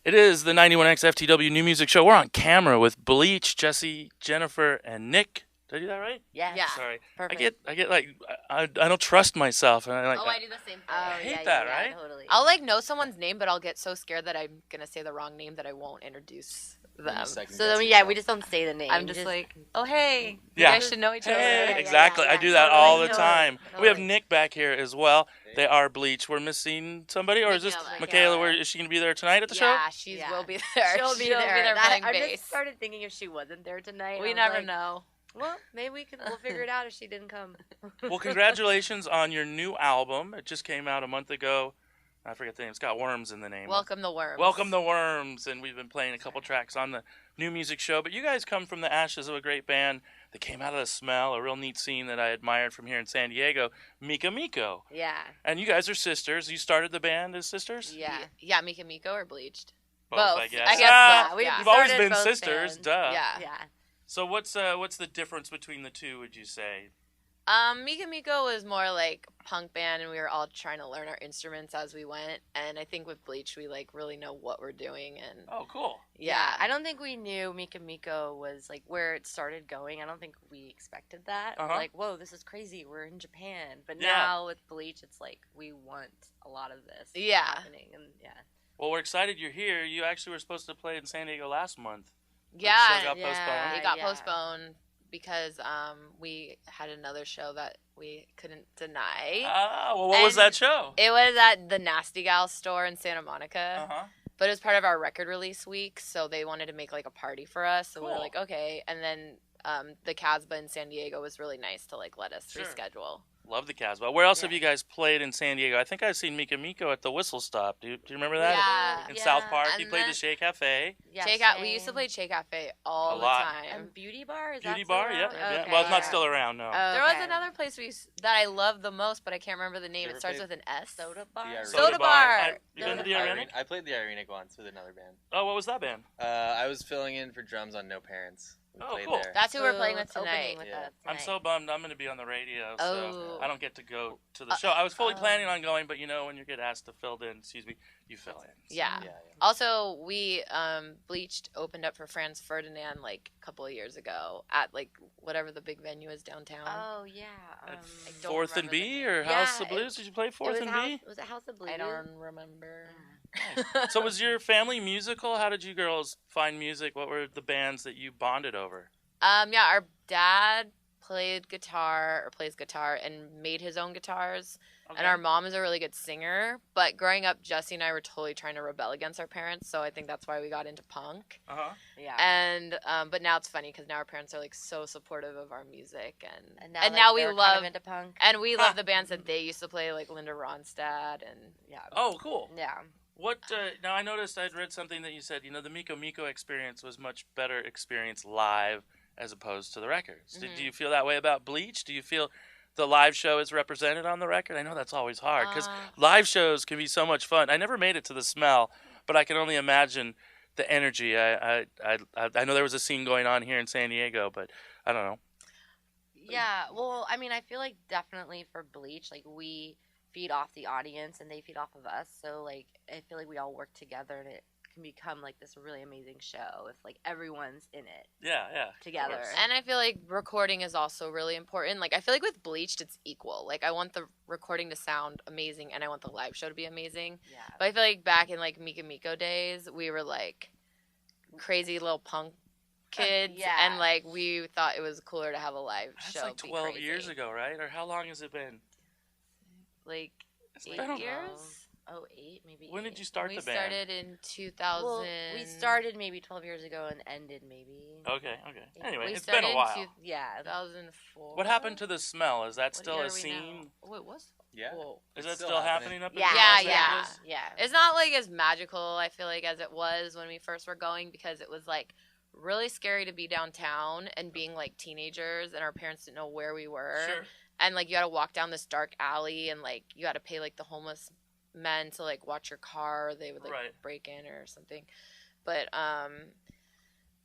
It is the 91X FTW New Music Show. We're on camera with Bleach, Jesse, Jennifer, and Nick. Did I do that right? Yeah. Sorry. Perfect. I get like I don't trust myself, and I do the same thing. I hate that, right? Totally. I'll like know someone's name, but I'll get so scared that I'm gonna say the wrong name that I won't introduce them. So then, we just don't say the name. I'm just like, oh hey, you Yeah. guys should know each other. Hey, exactly. I do that Totally, all the totally, time. totally. We have Nick back here as well. They are Bleach. We're missing somebody, or is this Micayla. Micayla? Where is she gonna be there tonight at the show? Yeah, she will be there. She'll be there. playing I bass. just started thinking if she wasn't there tonight. We I was never like, know. Well, maybe we'll figure it out if she didn't come. Well, congratulations on your new album. It just came out a month ago. I forget the name. It's got worms in the name. Welcome the Worms. Welcome the Worms, and we've been playing a couple tracks on the New Music Show. But you guys come from the ashes of a great band that came out of the smell, a real neat scene that I admired from here in San Diego, Mika Miko. Yeah. And you guys are sisters. You started the band as sisters? Yeah, Mika Miko or Bleached? Both, I guess. I guess Ah, both, yeah. You've always started been both sisters, bands. duh. Yeah. So what's the difference between the two, would you say? Mika Miko was more like punk band, and we were all trying to learn our instruments as we went. And I think with Bleach, we like really know what we're doing. And Oh, cool. yeah, I don't think we knew Mika Miko was like where it started going. I don't think we expected that. We're like, whoa, this is crazy. We're in Japan. But now with Bleach, it's like we want a lot of this happening. And Well, we're excited you're here. You actually were supposed to play in San Diego last month. yeah, The show got postponed. it got postponed because we had another show that we couldn't deny. Well, what was that show? It was at the Nasty Gal store in Santa Monica. But it was part of our record release week, so they wanted to make like a party for us. So we were like, okay. And then the Casbah in San Diego was really nice to like let us reschedule. Love the Casbah. Where else have you guys played in San Diego? I think I've seen Mika Miko at the Whistle Stop. Do you remember that? Yeah. In South Park. And You played the Shea Cafe. Yeah. We used to play Che Cafe all A the lot. time. And Beauty Bar? Is Beauty that still Bar, around? yeah. Okay, Well, it's not still around, no. There was another place that I love the most, but I can't remember the name. It starts with an S. Soda Bar? Soda Bar. You been to the Irenic? I played the Irenic once with another band. Oh, what was that band? I was filling in for drums on No Parents. We played cool. there. That's who we're playing with It's opening tonight. with Yeah. us I'm tonight. so bummed I'm going to be on the radio, so Oh. I don't get to go to the show. I was fully planning on going, but you know, when you get asked to fill in, you fill in. So. Yeah. Also, we Bleached opened up for Franz Ferdinand like a couple of years ago at like whatever the big venue is downtown. Oh, yeah. At I don't 4th and remember B the or name. House Yeah, of Blues? Did you play 4th and B? Was it House of Blues? I don't remember. So was your family musical? How did you girls find music? What were the bands that you bonded over? Yeah, our dad plays guitar and made his own guitars. Okay. And our mom is a really good singer. But growing up, Jesse and I were totally trying to rebel against our parents. So I think that's why we got into punk. Yeah. And but now it's funny because now our parents are like so supportive of our music, and now, now we they're love kind of into punk. and we love the bands that they used to play, like Linda Ronstadt and Oh, cool. Yeah. What now? I noticed I'd read something that you said. You know, the Miko Miko experience was much better experience live as opposed to the records. Do you feel that way about Bleach? Do you feel the live show is represented on the record? I know that's always hard because live shows can be so much fun. I never made it to the smell, but I can only imagine the energy. I know there was a scene going on here in San Diego, but I don't know. Yeah. Well, I mean, I feel like definitely for Bleach, like we feed off the audience and they feed off of us. So like I feel like we all work together and it can become like this really amazing show if like everyone's in it. Yeah. Together. And I feel like recording is also really important. Like I feel like with Bleached it's equal. Like I want the recording to sound amazing and I want the live show to be amazing. Yeah. But I feel like back in like Mika Miko days, we were like crazy little punk kids and like we thought it was cooler to have a live That's show. like 12 years ago, right? Or how long has it been? Like It's 8 been a- years? 08, maybe. When did you start We the band? started in 2000. Well, we started maybe 12 years ago and ended maybe. Okay. Anyway, We it's been a started while. in 2004. What happened to the smell? Is that What still year a are we scene? now? Oh, it was? Yeah. Whoa. Is It's that still still happening. happening up in Yeah, Los yeah. Angeles? Yeah. It's not like as magical, I feel like, as it was when we first were going because it was like really scary to be downtown and being like teenagers and our parents didn't know where we were. Sure. And like you had to walk down this dark alley and like you had to pay like the homeless men to like watch your car or they would like break in or something. But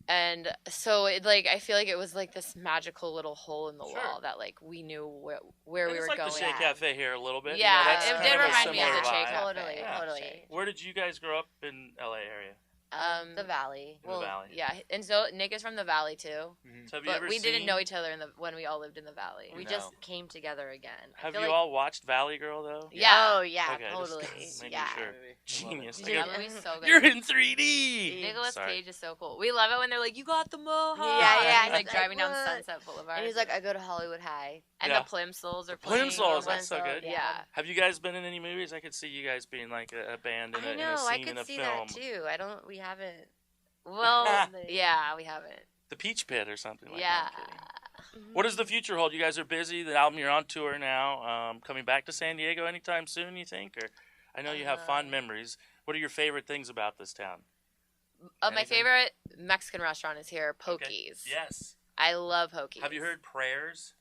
and so it like I feel like it was like this magical little hole in the wall that like we knew where we were like going. It's like the Shea Cafe here a little bit. Yeah, that's it kind did of a remind me of similar the Shea vibe. Cafe. Totally, Yeah. totally. Where did you guys grow up in LA area? The Valley. In the Valley. Yeah, and so Nick is from the Valley too. Mm-hmm. So have you But ever we seen... didn't know each other when we all lived in the Valley. We No. just came together again. Have you all watched Valley Girl, though? Yeah. Oh, yeah, Okay, totally. just making Yeah. sure. Genius. Dude, that movie's so good. You're in 3D! Nicolas Sorry. Cage is so cool. We love it when they're like, "You got the mohawk." Yeah, yeah. He's like He's driving like, down "What?" Sunset Boulevard. And he's like, I go to Hollywood High. and Yeah. the Plimsolls are playing. Plimsolls, that's so good. Yeah. Have you guys been in any movies? I could see you guys being like a band in I a know, scene I in could a see film. that too. We haven't. Well, yeah, we haven't. The Peach Pit or something like Yeah. that. I'm kidding. What does the future hold? You guys are busy. The album, you're on tour now. Coming back to San Diego anytime soon, you think? Or I know you have fond memories. What are your favorite things about this town? My Anything? favorite Mexican restaurant is here, Pokies. Okay. Yes. I love Pokies. Have you heard Prayers?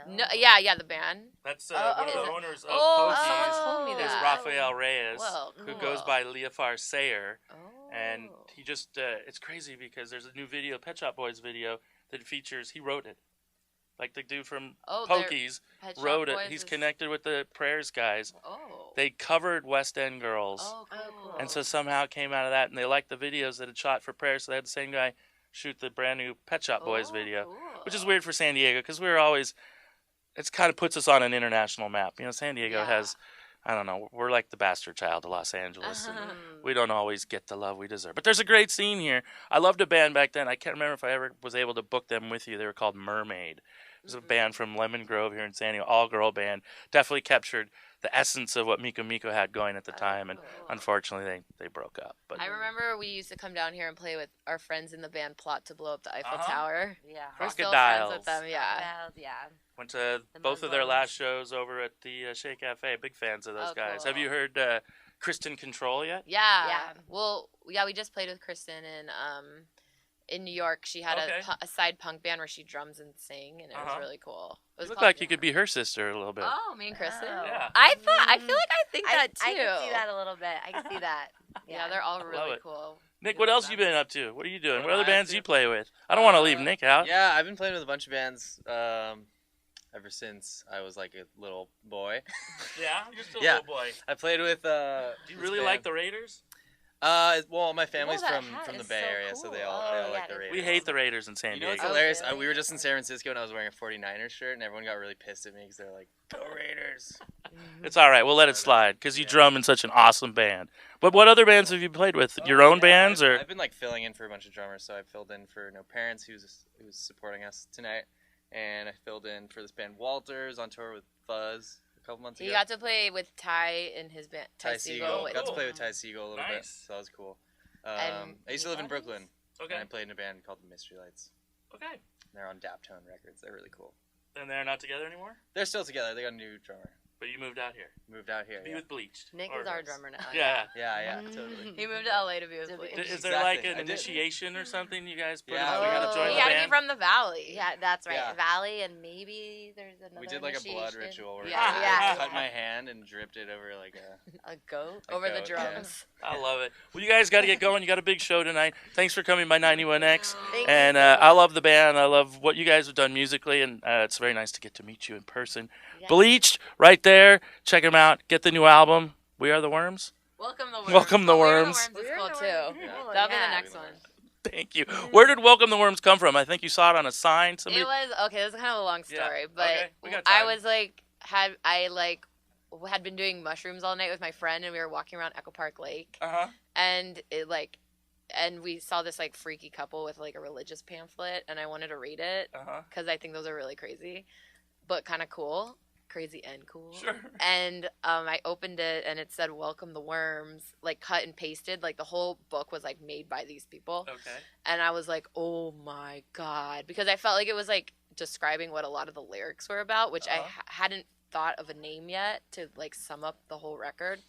No, yeah, the band. That's Oh, one of is the it? owners of Oh, Pokies. someone told me Is that. Rafael Reyes, Well, who goes cool. by Leafar Sayer. Oh. And he just, it's crazy because there's a new video, Pet Shop Boys video, that features, he wrote it. Like the dude from Pokies Pet Shop wrote it. Boys He's is- connected with the Prayers guys. Oh. They covered West End Girls. Oh, cool. And so somehow it came out of that, and they liked the videos that had shot for Prayers, so they had the same guy shoot the brand new Pet Shop Boys video. Cool. Which is weird for San Diego, because we're always, it kind of puts us on an international map. You know, San Diego Yeah. has, I don't know, we're like the bastard child of Los Angeles. And we don't always get the love we deserve. But there's a great scene here. I loved a band back then. I can't remember if I ever was able to book them with you. They were called Mermaid. It was a band from Lemon Grove here in San Diego, all-girl band. Definitely captured the essence of what Miko Miko had going at the time. And unfortunately, they broke up. But I remember we used to come down here and play with our friends in the band Plot to blow up the Eiffel Uh-huh. Tower. Yeah. We're still Crocodiles. friends with them, yeah. Yeah. went to The both of their Muslims. last shows over at the Shea Cafe. Big fans of those Oh, guys. cool. Have you heard Kristen Control yet? Yeah. Yeah. Well, yeah, we just played with Kristen in New York. She had Okay. a side punk band where she drums and sing, and it was really cool. It You was look called- like you could be her sister a little bit. Oh, me and Kristen. Oh. Yeah. I feel like I think that too. I can see that a little bit. I can see that. Yeah, they're all Love really it. cool. Nick, We what love else them. you been up to? What are you doing? What What other am I up bands to? do you play with? I don't want to leave Nick out. Yeah, I've been playing with a bunch of bands ever since I was like a little boy. Yeah, you're still Yeah. a little boy. I played with. Do you really like the Raiders? Well, my family's that from hat the is Bay so Area, so cool. they all Oh, like yeah, the they Raiders. We hate the Raiders in San You know what's Diego. hilarious? really? We were just in San Francisco and I was wearing a 49ers shirt and everyone got really pissed at me because they're like, "Go Raiders!" It's all right. We'll let it slide because you drum in such an awesome band. But what other bands have you played with? Your own bands or? I've been like filling in for a bunch of drummers, so I filled in for No Parents, who's supporting us tonight, and I filled in for this band Walters on tour with Fuzz a couple months He ago. got to play with Ty in his band. Ty Siegel. with- Got to play with Ty Siegel a little bit, Nice. so that was cool. And I used to live in Brooklyn, Okay. and I played in a band called the Mystery Lights. Okay. They're on Daptone Records. They're really cool. And they're not together anymore? They're still together. They got a new drummer. But you moved out here. Moved out here. Be Yeah, with Bleached. Nick Or is our us. drummer now. Yeah. yeah, totally. He moved to LA to be with To be- Bleach. Is there like Exactly. an I did. initiation or something you guys put Yeah, in? we We gotta gotta join join You the gotta band? be from the Valley. Yeah, that's right. Yeah. Valley, and maybe there's another. We did like a blood initiation. ritual where Yeah. I Yeah. cut my hand and dripped it over like a. A goat. A Over the goat, yeah. drums. I love it. Well, you guys got to get going. You got a big show tonight. Thanks for coming by 91X. Thank And you. I love the band. I love what you guys have done musically, and it's very nice to get to meet you in person. Yeah. Bleached, right there. Check them out. Get the new album. We Are the Worms. Welcome the Worms. Welcome the Oh, We Are Worms. The Worms is We're cool the too. Worms. Yeah. Cool, That'll be yeah. the next one. Thank you. Where did Welcome the Worms come from? I think you saw it on a sign. Somebody. It was okay. This is kind of a long Yeah, story, but okay, we got I time. was like had been doing mushrooms all night with my friend, and we were walking around Echo Park Lake, Uh-huh. and we saw this like freaky couple with like a religious pamphlet, and I wanted to read it Uh-huh. because I think those are really crazy, but kind of cool, crazy and cool. Sure. And I opened it, and it said "Welcome the Worms," like cut and pasted. Like the whole book was like made by these people. Okay. And I was like, oh my God. Because I felt like it was like describing what a lot of the lyrics were about, which I hadn't thought of a name yet to like sum up the whole record.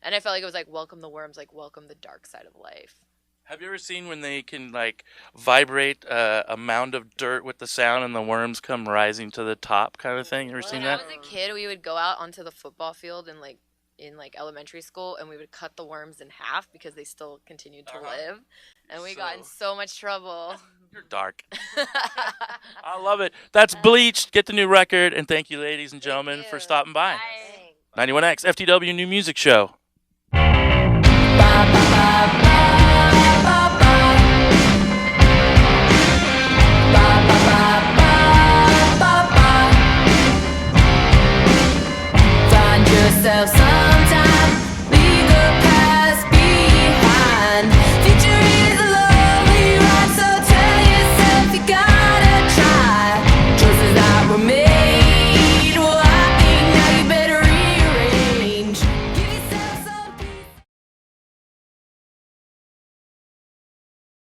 And I felt like it was like, welcome the worms, like welcome the dark side of life. Have you ever seen when they can like vibrate a mound of dirt with the sound and the worms come rising to the top kind of thing? You ever seen When I that? was a kid, we would go out onto the football field and like in like elementary school, and we would cut the worms in half because they still continued to live. And we got in so much trouble. You're dark. I love it. That's Bleached. Get the new record. And thank you, ladies and gentlemen, for you. stopping by. Thanks. 91X, FTW New Music Show. Ba, ba, ba, ba.